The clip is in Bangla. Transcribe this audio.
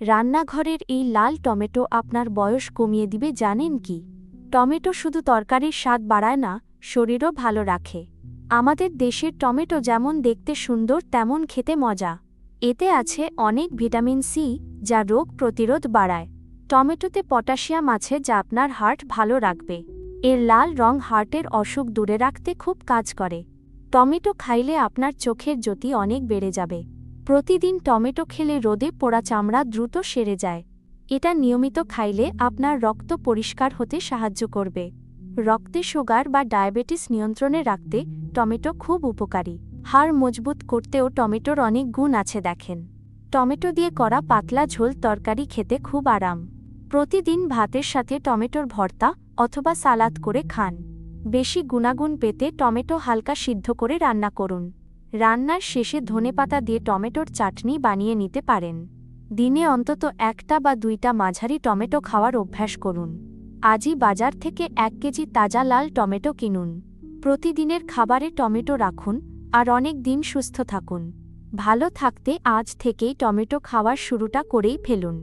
রান্নাঘরের এই লাল টমেটো আপনার বয়স কমিয়ে দিবে জানেন কি? টমেটো শুধু তরকারির স্বাদ বাড়ায় না, শরীরও ভালো রাখে। আমাদের দেশের টমেটো যেমন দেখতে সুন্দর তেমন খেতে মজা। এতে আছে অনেক ভিটামিন সি, যা রোগ প্রতিরোধ বাড়ায়। টমেটোতে পটাশিয়াম আছে যা আপনার হার্ট ভালো রাখবে। এর লাল রং হার্টের অসুখ দূরে রাখতে খুব কাজ করে। টমেটো খাইলে আপনার চোখের জ্যোতি অনেক বেড়ে যাবে। প্রতিদিন টমেটো খেলে রোদে পোড়া চামড়া দ্রুত সেরে যায়। এটা নিয়মিত খাইলে আপনার রক্ত পরিষ্কার হতে সাহায্য করবে। রক্তে সুগার বা ডায়াবেটিস নিয়ন্ত্রণে রাখতে টমেটো খুব উপকারী। হাড় মজবুত করতেও টমেটোর অনেক গুণ আছে দেখেন। টমেটো দিয়ে করা পাতলা ঝোল তরকারি খেতে খুব আরাম। প্রতিদিন ভাতের সাথে টমেটোর ভর্তা অথবা সালাদ করে খান। বেশি গুণাগুণ পেতে টমেটো হালকা সিদ্ধ করে রান্না করুন। রান্নার শেষে ধনেপাতা দিয়ে টমেটোর চাটনি বানিয়ে নিতে পারেন। দিনে অন্তত একটা বা দুইটা মাঝারি টমেটো খাওয়ার অভ্যাস করুন। আজই বাজার থেকে 1 কেজি তাজা লাল টমেটো কিনুন। প্রতিদিনের খাবারে টমেটো রাখুন আর অনেক দিন সুস্থ থাকুন। ভালো থাকতে আজ থেকেই টমেটো খাওয়ার শুরুটা করেই ফেলুন।